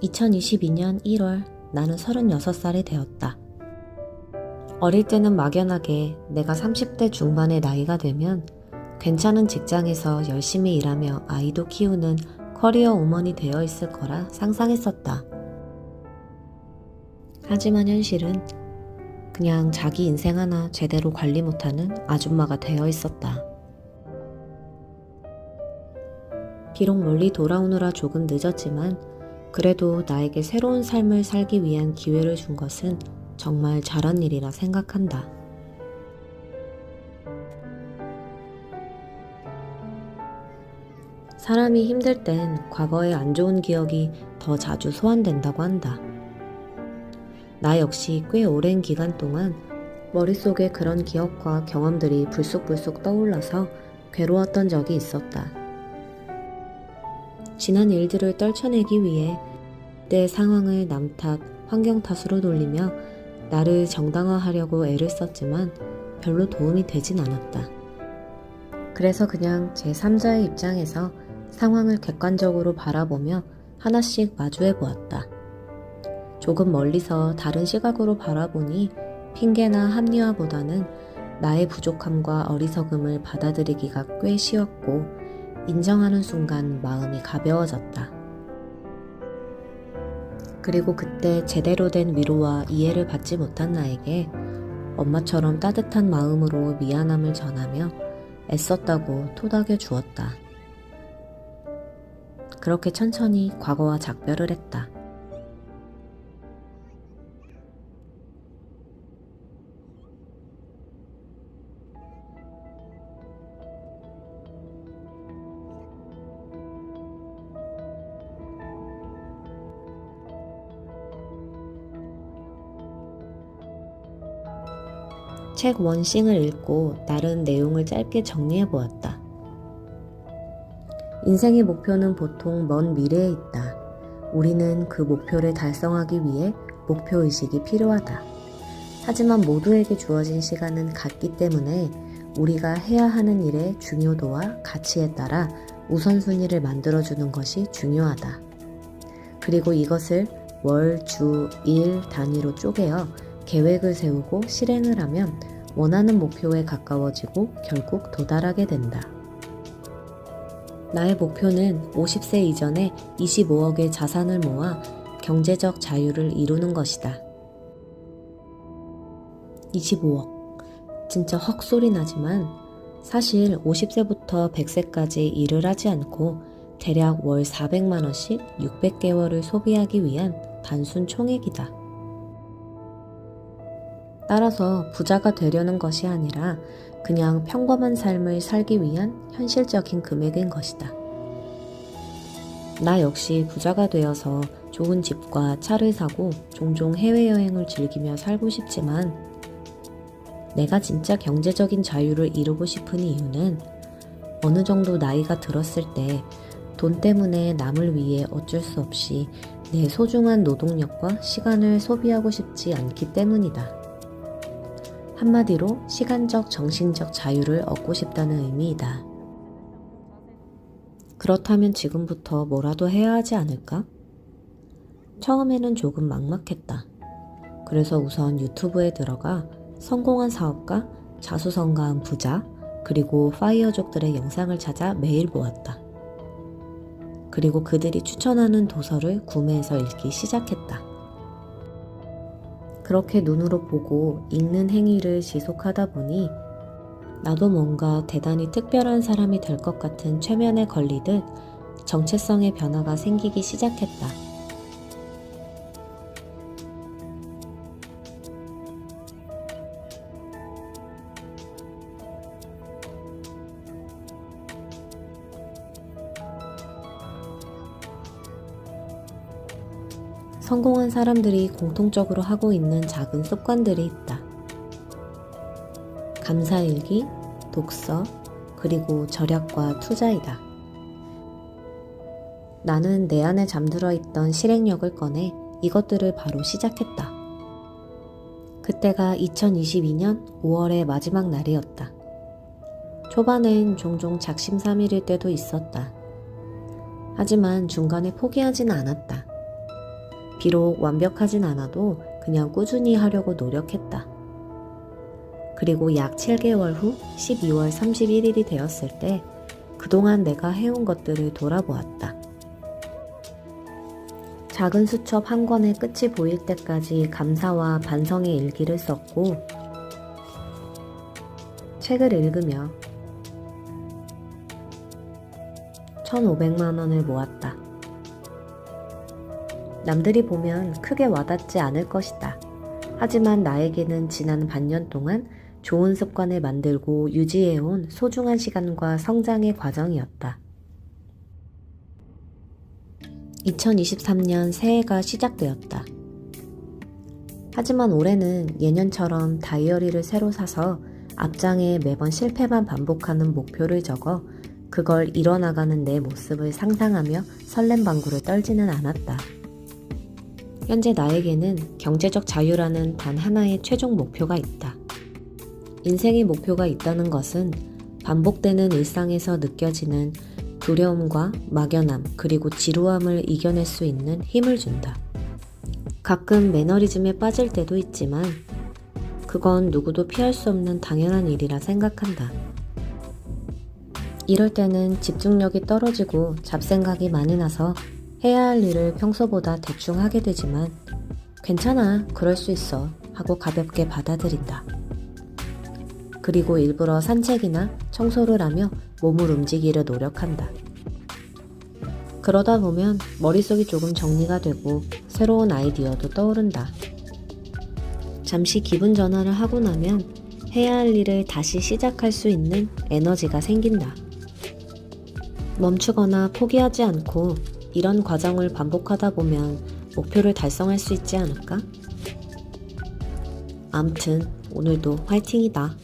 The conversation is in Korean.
2022년 1월 나는 36살이 되었다. 어릴 때는 막연하게 내가 30대 중반의 나이가 되면 괜찮은 직장에서 열심히 일하며 아이도 키우는 커리어 우먼이 되어 있을 거라 상상했었다. 하지만 현실은 그냥 자기 인생 하나 제대로 관리 못하는 아줌마가 되어 있었다. 비록 멀리 돌아오느라 조금 늦었지만 그래도 나에게 새로운 삶을 살기 위한 기회를 준 것은 정말 잘한 일이라 생각한다. 사람이 힘들 땐 과거의 안 좋은 기억이 더 자주 소환된다고 한다. 나 역시 꽤 오랜 기간 동안 머릿속에 그런 기억과 경험들이 불쑥불쑥 떠올라서 괴로웠던 적이 있었다. 지난 일들을 떨쳐내기 위해 내 상황을 남 탓, 환경 탓으로 돌리며 나를 정당화하려고 애를 썼지만 별로 도움이 되진 않았다. 그래서 그냥 제3자의 입장에서 상황을 객관적으로 바라보며 하나씩 마주해 보았다. 조금 멀리서 다른 시각으로 바라보니 핑계나 합리화보다는 나의 부족함과 어리석음을 받아들이기가 꽤 쉬웠고 인정하는 순간 마음이 가벼워졌다. 그리고 그때 제대로 된 위로와 이해를 받지 못한 나에게 엄마처럼 따뜻한 마음으로 미안함을 전하며 애썼다고 토닥여 주었다. 그렇게 천천히 과거와 작별을 했다. 책 원싱을 읽고 다른 내용을 짧게 정리해 보았다. 인생의 목표는 보통 먼 미래에 있다. 우리는 그 목표를 달성하기 위해 목표의식이 필요하다. 하지만 모두에게 주어진 시간은 같기 때문에 우리가 해야 하는 일의 중요도와 가치에 따라 우선순위를 만들어주는 것이 중요하다. 그리고 이것을 월, 주, 일 단위로 쪼개어 계획을 세우고 실행을 하면 원하는 목표에 가까워지고 결국 도달하게 된다. 나의 목표는 50세 이전에 25억의 자산을 모아 경제적 자유를 이루는 것이다. 25억. 진짜 헉소리 나지만 사실 50세부터 100세까지 일을 하지 않고 대략 월 400만원씩 600개월을 소비하기 위한 단순 총액이다. 따라서 부자가 되려는 것이 아니라 그냥 평범한 삶을 살기 위한 현실적인 금액인 것이다. 나 역시 부자가 되어서 좋은 집과 차를 사고 종종 해외여행을 즐기며 살고 싶지만 내가 진짜 경제적인 자유를 이루고 싶은 이유는 어느 정도 나이가 들었을 때 돈 때문에 남을 위해 어쩔 수 없이 내 소중한 노동력과 시간을 소비하고 싶지 않기 때문이다. 한마디로 시간적, 정신적 자유를 얻고 싶다는 의미이다. 그렇다면 지금부터 뭐라도 해야 하지 않을까? 처음에는 조금 막막했다. 그래서 우선 유튜브에 들어가 성공한 사업가, 자수성가한 부자, 그리고 파이어족들의 영상을 찾아 매일 보았다. 그리고 그들이 추천하는 도서를 구매해서 읽기 시작했다. 그렇게 눈으로 보고 읽는 행위를 지속하다 보니 나도 뭔가 대단히 특별한 사람이 될 것 같은 최면에 걸리듯 정체성의 변화가 생기기 시작했다. 성공한 사람들이 공통적으로 하고 있는 작은 습관들이 있다. 감사일기, 독서, 그리고 절약과 투자이다. 나는 내 안에 잠들어 있던 실행력을 꺼내 이것들을 바로 시작했다. 그때가 2022년 5월의 마지막 날이었다. 초반엔 종종 작심삼일일 때도 있었다. 하지만 중간에 포기하지는 않았다. 비록 완벽하진 않아도 그냥 꾸준히 하려고 노력했다. 그리고 약 7개월 후 12월 31일이 되었을 때 그동안 내가 해온 것들을 돌아보았다. 작은 수첩 한 권의 끝이 보일 때까지 감사와 반성의 일기를 썼고, 책을 읽으며 1,500만 원을 모았다. 남들이 보면 크게 와닿지 않을 것이다. 하지만 나에게는 지난 반년 동안 좋은 습관을 만들고 유지해온 소중한 시간과 성장의 과정이었다. 2023년 새해가 시작되었다. 하지만 올해는 예년처럼 다이어리를 새로 사서 앞장에 매번 실패만 반복하는 목표를 적어 그걸 이뤄나가는 내 모습을 상상하며 설렘방구를 떨지는 않았다. 현재 나에게는 경제적 자유라는 단 하나의 최종 목표가 있다. 인생의 목표가 있다는 것은 반복되는 일상에서 느껴지는 두려움과 막연함 그리고 지루함을 이겨낼 수 있는 힘을 준다. 가끔 매너리즘에 빠질 때도 있지만 그건 누구도 피할 수 없는 당연한 일이라 생각한다. 이럴 때는 집중력이 떨어지고 잡생각이 많이 나서 해야 할 일을 평소보다 대충 하게 되지만 괜찮아, 그럴 수 있어 하고 가볍게 받아들인다. 그리고 일부러 산책이나 청소를 하며 몸을 움직이려 노력한다. 그러다 보면 머릿속이 조금 정리가 되고 새로운 아이디어도 떠오른다. 잠시 기분 전환을 하고 나면 해야 할 일을 다시 시작할 수 있는 에너지가 생긴다. 멈추거나 포기하지 않고 이런 과정을 반복하다 보면 목표를 달성할 수 있지 않을까? 암튼 오늘도 화이팅이다.